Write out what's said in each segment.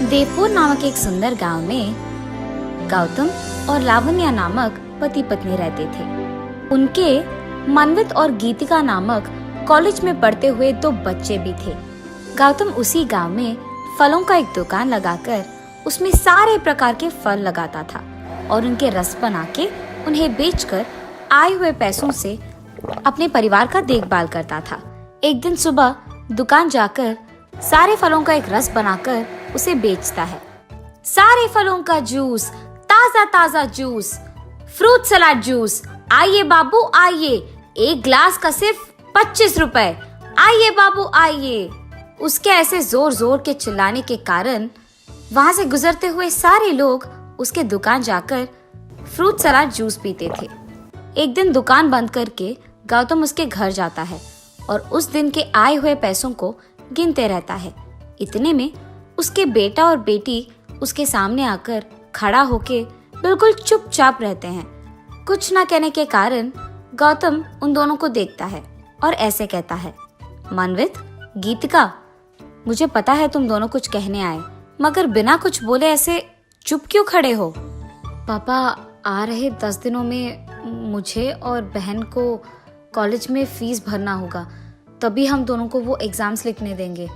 देवपुर नामक एक सुंदर गांव में गौतम और लावण्या नामक पति पत्नी रहते थे। उनके मनवित और गीतिका नामक कॉलेज में पढ़ते हुए 2 बच्चे भी थे। गौतम उसी गांव में फलों का एक दुकान लगाकर उसमें सारे प्रकार के फल लगाता था और उनके रस बना के उन्हें बेचकर आए हुए पैसों से अपने परिवार का देखभाल करता था। एक दिन सुबह दुकान जाकर सारे फलों का एक रस बनाकर उसे बेचता है। सारे फलों का जूस, ताजा ताजा जूस, फ्रूट सलाद जूस, आइए बाबू आइए, 1 ग्लास का सिर्फ 25 रुपए, आइए बाबू आइए। उसके ऐसे जोर जोर के चिल्लाने के कारण वहां से गुजरते हुए सारे लोग उसके दुकान जाकर फ्रूट सलाद जूस पीते थे। एक दिन दुकान बंद करके गौतम उसके घर जाता है और उस दिन के आए हुए पैसों को गिनते रहता है। इतने में उसके बेटा और बेटी उसके सामने आकर खड़ा होके बिल्कुल चुपचाप रहते हैं। कुछ ना कहने के कारण गौतम उन दोनों को देखता है और ऐसे कहता है, मनवित, गीतिका, मुझे पता है तुम दोनों कुछ कहने आए, मगर बिना कुछ बोले ऐसे चुप क्यों खड़े हो? पापा, आ रहे 10 दिनों में मुझे और बहन को कॉलेज में फीस भरना होगा, तभी हम दोनों को वो एग्जाम्स लिखने देंगे।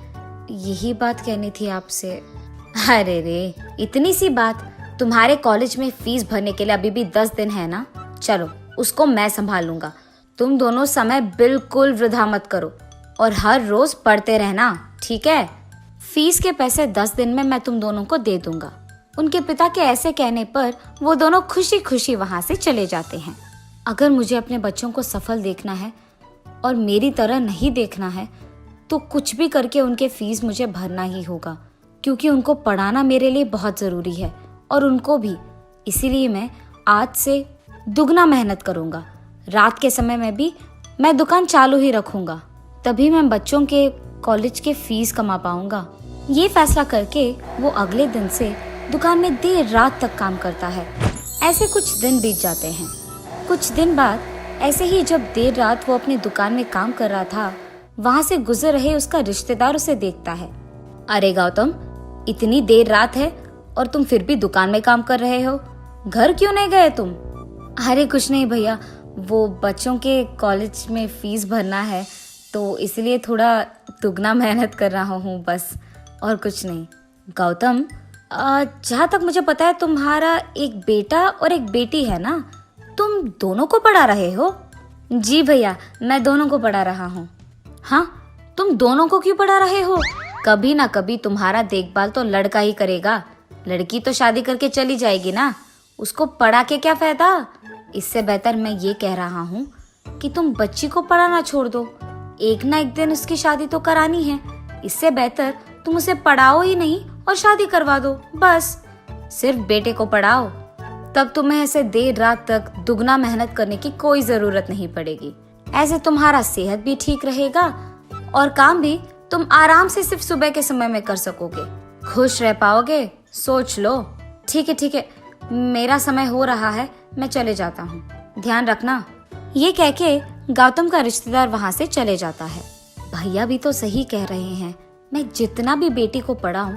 यही बात कहनी थी आपसे। अरे रे, इतनी सी बात। तुम्हारे कॉलेज में फीस भरने के लिए अभी भी 10 दिन है ना। चलो, उसको मैं संभाल लूंगा। तुम दोनों समय बिल्कुल वृथा मत करो और हर रोज पढ़ते रहना, ठीक है? फीस के पैसे 10 दिन में मैं तुम दोनों को दे दूंगा। उनके पिता के ऐसे कहने पर वो दोनों खुशी खुशी वहां से चले जाते हैं। अगर मुझे अपने बच्चों को सफल देखना है और मेरी तरह नहीं देखना है तो कुछ भी करके उनके फीस मुझे भरना ही होगा, क्योंकि उनको पढ़ाना मेरे लिए बहुत ज़रूरी है और उनको भी। इसीलिए मैं आज से दुगना मेहनत करूँगा। रात के समय में भी मैं दुकान चालू ही रखूँगा, तभी मैं बच्चों के कॉलेज के फीस कमा पाऊँगा। ये फैसला करके वो अगले दिन से दुकान में देर रात तक काम करता है। ऐसे कुछ दिन बीत जाते हैं। कुछ दिन बाद ऐसे ही जब देर रात वो अपनी दुकान में काम कर रहा था, वहां से गुजर रहे उसका रिश्तेदार उसे देखता है। अरे गौतम, इतनी देर रात है और तुम फिर भी दुकान में काम कर रहे हो, घर क्यों नहीं गए तुम? अरे कुछ नहीं भैया, वो बच्चों के कॉलेज में फीस भरना है तो इसलिए थोड़ा दुगना मेहनत कर रहा हूँ बस, और कुछ नहीं। गौतम, जहाँ तक मुझे पता है तुम्हारा एक बेटा और एक बेटी है ना, तुम दोनों को पढ़ा रहे हो? जी भैया, मैं दोनों को पढ़ा रहा हूँ। हाँ, तुम दोनों को क्यों पढ़ा रहे हो? कभी ना कभी तुम्हारा देखभाल तो लड़का ही करेगा। लड़की तो शादी करके चली जाएगी ना, उसको पढ़ा के क्या फायदा? इससे बेहतर मैं ये कह रहा हूँ कि तुम बच्ची को पढ़ाना छोड़ दो। एक ना एक दिन उसकी शादी तो करानी है। इससे बेहतर तुम उसे पढ़ाओ ही नहीं और शादी करवा दो बस। सिर्फ बेटे को पढ़ाओ, तब तुम्हें ऐसे देर रात तक दुगना मेहनत करने की कोई जरूरत नहीं पड़ेगी। ऐसे तुम्हारा सेहत भी ठीक रहेगा और काम भी तुम आराम से सिर्फ सुबह के समय में कर सकोगे। खुश रह पाओगे, सोच लो। ठीक है, मेरा समय हो रहा है, मैं चले जाता हूँ, ध्यान रखना। ये कह के गौतम का रिश्तेदार वहाँ से चले जाता है। भैया भी तो सही कह रहे हैं, मैं जितना भी बेटी को पढ़ाऊं,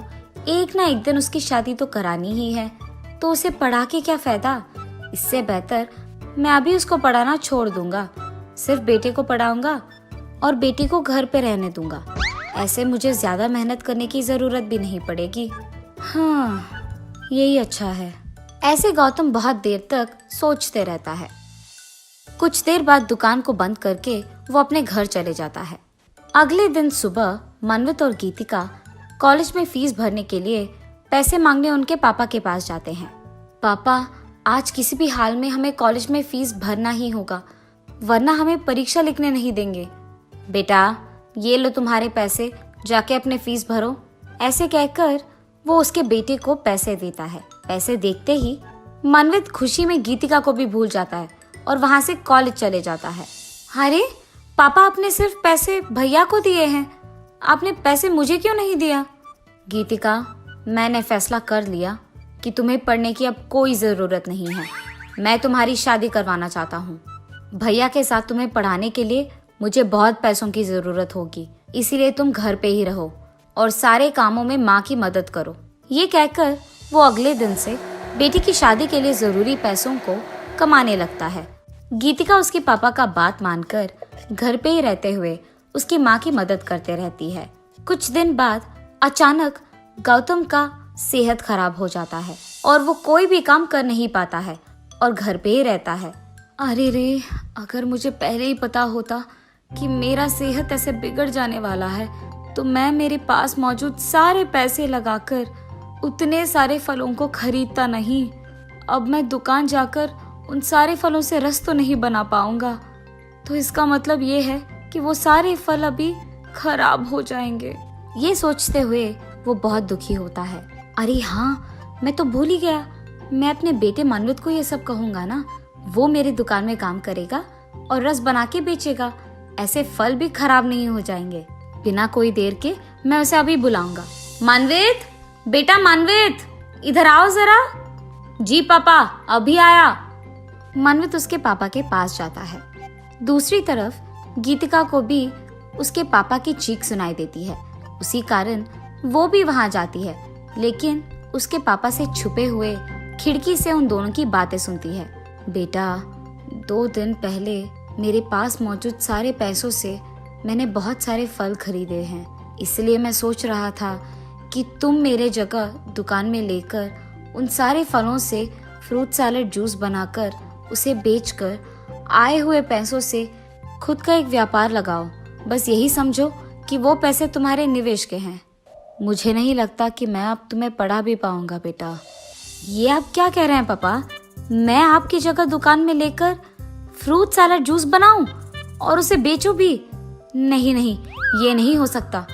एक ना एक दिन उसकी शादी तो करानी ही है, तो उसे पढ़ा के क्या फायदा? इससे बेहतर मैं अभी उसको पढ़ाना छोड़ दूंगा, सिर्फ बेटे को पढ़ाऊंगा और बेटी को घर पे रहने दूंगा। ऐसे मुझे ज्यादा मेहनत करने की जरूरत भी नहीं पड़ेगी। हाँ, यही अच्छा है। ऐसे गौतम बहुत देर तक सोचते रहता है। कुछ देर बाद दुकान को बंद करके वो अपने घर चले जाता है। अगले दिन सुबह मनवित और गीतिका कॉलेज में फीस भरने के लिए पैसे मांगने उनके पापा के पास जाते हैं। पापा, आज किसी भी हाल में हमें कॉलेज में फीस भरना ही होगा, वरना हमें परीक्षा लिखने नहीं देंगे। बेटा, ये लो तुम्हारे पैसे, जाके अपने फीस भरो। ऐसे कहकर वो उसके बेटे को पैसे देता है। पैसे देखते ही मनवित खुशी में गीतिका को भी भूल जाता है और वहां से कॉलेज चले जाता है। अरे पापा, आपने सिर्फ पैसे भैया को दिए हैं, आपने पैसे मुझे क्यों नहीं दिया? गीतिका, मैंने फैसला कर लिया कि तुम्हें पढ़ने की अब कोई जरूरत नहीं है। मैं तुम्हारी शादी करवाना चाहता हूँ। भैया के साथ तुम्हें पढ़ाने के लिए मुझे बहुत पैसों की जरूरत होगी, इसीलिए तुम घर पे ही रहो और सारे कामों में माँ की मदद करो। ये कहकर वो अगले दिन से बेटी की शादी के लिए जरूरी पैसों को कमाने लगता है। गीतिका उसके पापा का बात मानकर घर पे ही रहते हुए उसकी माँ की मदद करते रहती है। कुछ दिन बाद अचानक गौतम का सेहत खराब हो जाता है और वो कोई भी काम कर नहीं पाता है और घर पे ही रहता है। अरे रे, अगर मुझे पहले ही पता होता कि मेरा सेहत ऐसे बिगड़ जाने वाला है तो मैं मेरे पास मौजूद सारे पैसे लगाकर उतने सारे फलों को खरीदता नहीं। अब मैं दुकान जाकर उन सारे फलों से रस तो नहीं बना पाऊंगा, तो इसका मतलब ये है कि वो सारे फल अभी खराब हो जाएंगे। ये सोचते हुए वो बहुत दुखी होता है। अरे हाँ, मैं तो भूल ही गया, मैं अपने बेटे मानवित को ये सब कहूंगा ना, वो मेरी दुकान में काम करेगा और रस बना के बेचेगा, ऐसे फल भी खराब नहीं हो जाएंगे। बिना कोई देर के मैं उसे अभी बुलाऊंगा। मानवित, बेटा मानवित, इधर आओ जरा। जी पापा, अभी आया। मानवित उसके पापा के पास जाता है। दूसरी तरफ गीतिका को भी उसके पापा की चीख सुनाई देती है। उसी कारण वो भी वहां जाती है, लेकिन उसके पापा से छुपे हुए खिड़की से उन दोनों की बातें सुनती है। बेटा, 2 दिन पहले मेरे पास मौजूद सारे पैसों से मैंने बहुत सारे फल खरीदे हैं, इसलिए मैं सोच रहा था कि तुम मेरे जगह दुकान में लेकर उन सारे फलों से फ्रूट सैलेड जूस बनाकर उसे बेचकर आए हुए पैसों से खुद का एक व्यापार लगाओ। बस यही समझो कि वो पैसे तुम्हारे निवेश के हैं। मुझे नहीं लगता कि मैं अब तुम्हें पढ़ा भी पाऊंगा बेटा। ये आप क्या कह रहे हैं पापा? मैं आपकी जगह दुकान में लेकर फ्रूट सैलेड जूस बनाऊं और उसे बेचूं भी? नहीं नहीं, ये नहीं हो सकता।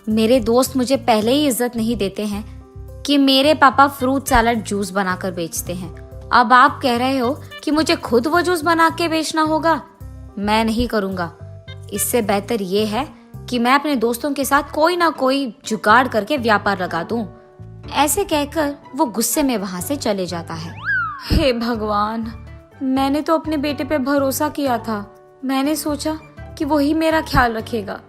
मेरे दोस्त मुझे पहले ही इज्जत नहीं देते हैं कि मेरे पापा फ्रूट सैलेड जूस बनाकर बेचते हैं। अब आप कह रहे हो कि मुझे खुद वो जूस बना के बेचना होगा? मैं नहीं करूंगा। इससे बेहतर ये है कि मैं अपने दोस्तों के साथ कोई ना कोई जुगाड़ करके व्यापार लगा दूं। ऐसे कहकर वो गुस्से में वहां से चले जाता है। हे भगवान, मैंने तो अपने बेटे पे भरोसा किया था। मैंने सोचा कि वो ही मेरा ख्याल रखेगा,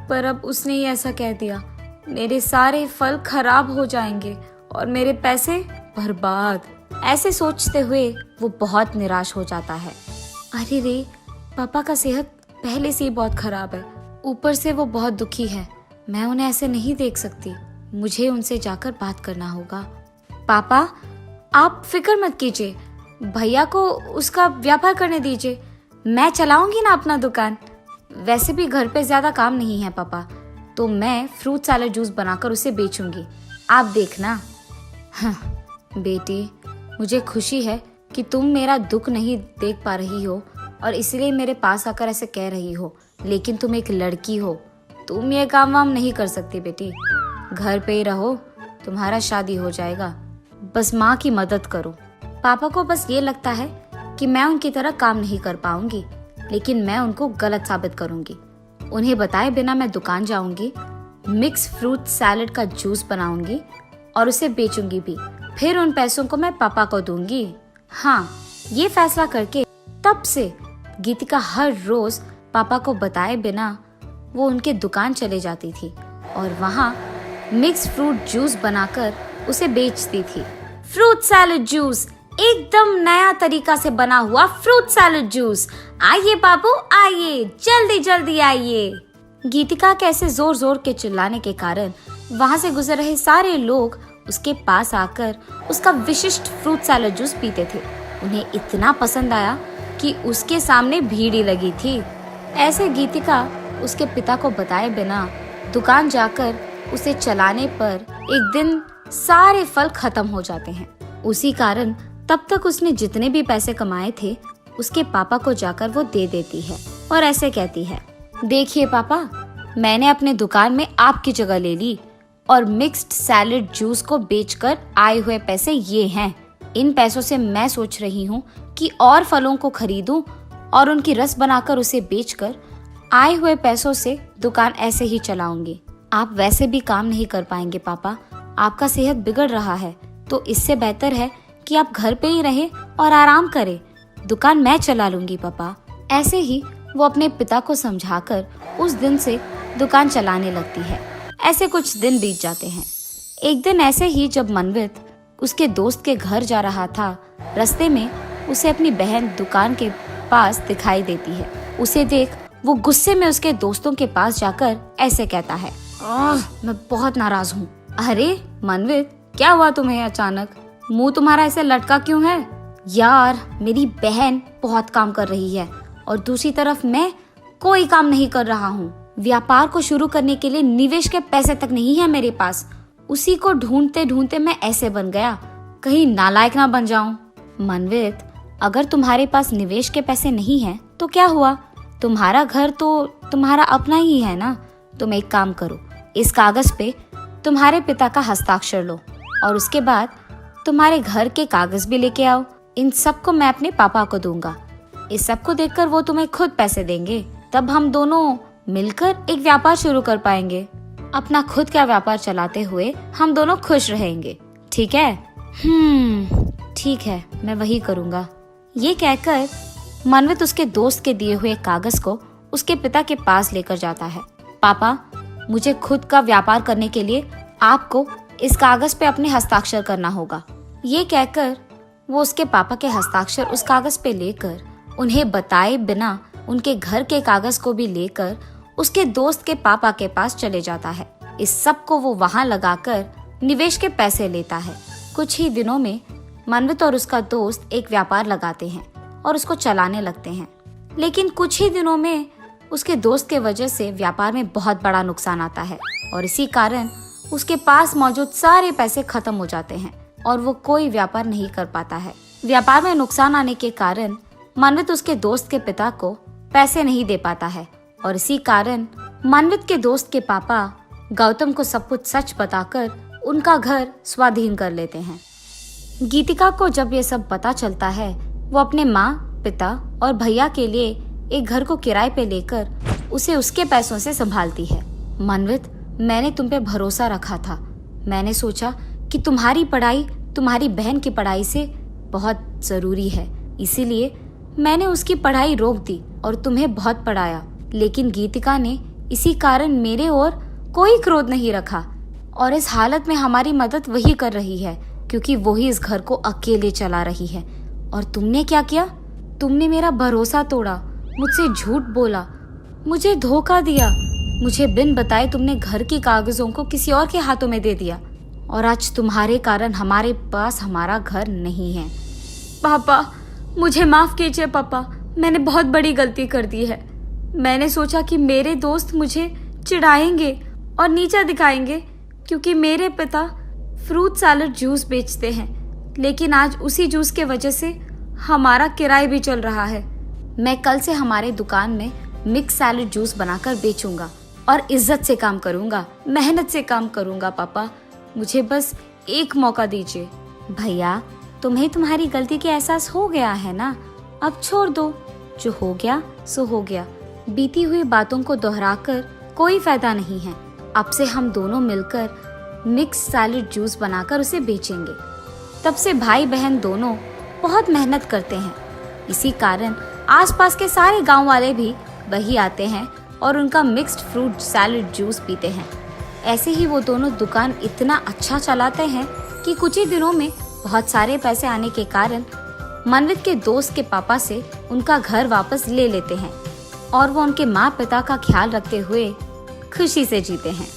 पर अब उसने ही ऐसा कह दिया। मेरे सारे फल खराब हो जाएंगे और मेरे पैसे बर्बाद। ऐसे सोचते हुए वो बहुत निराश हो जाता है। अरे रे, पापा का सेहत पहले से ही बहुत खराब है, ऊपर से वो बहुत दुखी है। मैं उन्हें ऐसे नहीं देख सकती। मुझे उनसे जाकर बात करना होगा। पापा, आप फिक्र मत कीजिए, भैया को उसका व्यापार करने दीजिए। मैं चलाऊंगी ना अपना दुकान। वैसे भी घर पे ज्यादा काम नहीं है पापा, तो मैं फ्रूट सैलेड जूस बनाकर उसे बेचूंगी। आप देखना। हाँ, बेटी, मुझे खुशी है कि तुम मेरा दुख नहीं देख पा रही हो और इसलिए मेरे पास आकर ऐसे कह रही हो, लेकिन तुम एक लड़की हो, तुम ये काम वाम नहीं कर सकती बेटी। घर पे ही रहो, तुम्हारा शादी हो जाएगा। बस माँ की मदद करो। पापा को बस ये लगता है कि मैं उनकी तरह काम नहीं कर पाऊंगी, लेकिन मैं उनको गलत साबित करूंगी। उन्हें बताए बिना मैं दुकान जाऊंगी, मिक्स फ्रूट सैलेड का जूस बनाऊंगी और उसे बेचूंगी भी। फिर उन पैसों को मैं पापा को दूंगी। हाँ, ये फैसला करके तब से गीतिका हर रोज पापा को बताए बिना वो उनके दुकान चले जाती थी और वहाँ मिक्स फ्रूट जूस बनाकर उसे बेचती थी। फ्रूट सैलेड जूस, एकदम नया तरीका से बना हुआ फ्रूट सैलेड जूस। आइए बाबू, आइए, जल्दी जल्दी आइए। गीतिका के ऐसे जोर जोर के चिल्लाने के कारण वहाँ से गुजर रहे सारे लोग उसके पास आकर उसका विशिष्ट फ्रूट सैलेड जूस पीते थे। उन्हें इतना पसंद आया कि उसके सामने भीड़ ही लगी थी। ऐसे गीतिका उसके पिता को बताए बिना दुकान जाकर उसे चलाने पर एक दिन सारे फल खत्म हो जाते हैं। उसी कारण तब तक उसने जितने भी पैसे कमाए थे उसके पापा को जाकर वो दे देती है और ऐसे कहती है, देखिए पापा, मैंने अपने दुकान में आपकी जगह ले ली और मिक्स्ड सैलेड जूस को बेचकर आए हुए पैसे ये हैं। इन पैसों से मैं सोच रही हूँ कि और फलों को खरीदूं और उनकी रस बनाकर उसे बेचकर आए हुए पैसों से दुकान ऐसे ही चलाऊंगी। आप वैसे भी काम नहीं कर पाएंगे पापा, आपका सेहत बिगड़ रहा है, तो इससे बेहतर है कि आप घर पे ही रहें और आराम करें। दुकान मैं चला लूंगी पापा। ऐसे ही वो अपने पिता को समझाकर उस दिन से दुकान चलाने लगती है। ऐसे कुछ दिन बीत जाते हैं। एक दिन ऐसे ही जब मनवित उसके दोस्त के घर जा रहा था, रास्ते में उसे अपनी बहन दुकान के पास दिखाई देती है। उसे देख वो गुस्से में उसके दोस्तों के पास जाकर ऐसे कहता है, मैं बहुत नाराज हूँ। अरे मनवित, क्या हुआ तुम्हें अचानक? मुंह तुम्हारा ऐसे लटका क्यों है? यार, मेरी बहन बहुत काम कर रही है और दूसरी तरफ मैं कोई काम नहीं कर रहा हूँ। व्यापार को शुरू करने के लिए निवेश के पैसे तक नहीं है मेरे पास। उसी को ढूंढते ढूंढते मैं ऐसे बन गया, कहीं नालायक ना बन जाऊं। मनवित, अगर तुम्हारे पास निवेश के पैसे नहीं हैं तो क्या हुआ? तुम्हारा घर तो तुम्हारा अपना ही है ना। तुम एक काम करो, इस कागज पे तुम्हारे पिता का हस्ताक्षर लो और उसके बाद तुम्हारे घर के कागज भी लेके आओ। इन सबको मैं अपने पापा को दूंगा। इस सब को देखकर वो तुम्हें खुद पैसे देंगे, तब हम दोनों मिलकर एक व्यापार शुरू कर पाएंगे। अपना खुद का व्यापार चलाते हुए हम दोनों खुश रहेंगे, ठीक है? ठीक है, मैं वही करूँगा। ये कहकर मनवित उसके दोस्त के दिए हुए कागज को उसके पिता के पास लेकर जाता है। पापा, मुझे खुद का व्यापार करने के लिए आपको इस कागज पे अपने हस्ताक्षर करना होगा। ये कहकर वो उसके पापा के हस्ताक्षर उस कागज पे लेकर, उन्हें बताए बिना उनके घर के कागज को भी लेकर उसके दोस्त के पापा के पास चले जाता है। इस सब को वो वहां लगाकर निवेश के पैसे लेता है। कुछ ही दिनों में मनवित और उसका दोस्त एक व्यापार लगाते हैं और उसको चलाने लगते हैं। लेकिन कुछ ही दिनों में उसके दोस्त के वजह से व्यापार में बहुत बड़ा नुकसान आता है और इसी कारण उसके पास मौजूद सारे पैसे खत्म हो जाते हैं और वो कोई व्यापार नहीं कर पाता है। व्यापार में नुकसान आने के कारण मनवित उसके दोस्त के पिता को पैसे नहीं दे पाता है और इसी कारण मनवित के दोस्त के पापा गौतम को सब कुछ सच बताकर उनका घर स्वाधीन कर लेते हैं। गीतिका को जब ये सब पता चलता है, वो अपने माँ, पिता और भैया के लिए एक घर को किराए पे लेकर उसे उसके पैसों से संभालती है। मनवित, मैंने तुम पे भरोसा रखा था। मैंने सोचा कि तुम्हारी पढ़ाई तुम्हारी बहन की पढ़ाई से बहुत जरूरी है, इसीलिए मैंने उसकी पढ़ाई रोक दी और तुम्हें बहुत पढ़ाया। लेकिन गीतिका ने इसी कारण मेरे ओर कोई क्रोध नहीं रखा और इस हालत में हमारी मदद वही कर रही है, क्योंकि वही इस घर को अकेले चला रही है। और तुमने क्या किया? तुमने मेरा भरोसा तोड़ा, मुझसे झूठ बोला, मुझे धोखा दिया। मुझे बिन बताए तुमने घर के कागजों को किसी और के हाथों में दे दिया और आज तुम्हारे कारण हमारे पास हमारा घर नहीं है। पापा, मुझे माफ कीजिए पापा, मैंने बहुत बड़ी गलती कर दी है। मैंने सोचा कि मेरे दोस्त मुझे चिढ़ाएंगे और नीचा दिखाएंगे क्योंकि मेरे पिता फ्रूट सैलेड जूस बेचते हैं, लेकिन आज उसी जूस के वजह से हमारा किराया भी चल रहा है। मैं कल से हमारे दुकान में मिक्स सैलेड जूस बनाकर बेचूंगा और इज्जत से काम करूंगा, मेहनत से काम करूंगा। पापा, मुझे बस एक मौका दीजिए। भैया, तुम्हें तुम्हारी गलती का एहसास हो गया है ना, अब छोड़ दो। जो हो गया सो हो गया। बीती हुई बातों को दोहराकर कोई फायदा नहीं है। अब से हम दोनों मिलकर मिक्स सैलेड जूस बनाकर उसे बेचेंगे। तब से भाई बहन दोनों बहुत मेहनत करते हैं। इसी कारण आसपास के सारे गांव वाले भी वही आते हैं और उनका मिक्स्ड फ्रूट सैलेड जूस पीते हैं। ऐसे ही वो दोनों दुकान इतना अच्छा चलाते हैं कि कुछ ही दिनों में बहुत सारे पैसे आने के कारण मनवित के दोस्त के पापा से उनका घर वापस ले लेते हैं और वो उनके माँ पिता का ख्याल रखते हुए खुशी से जीते हैं।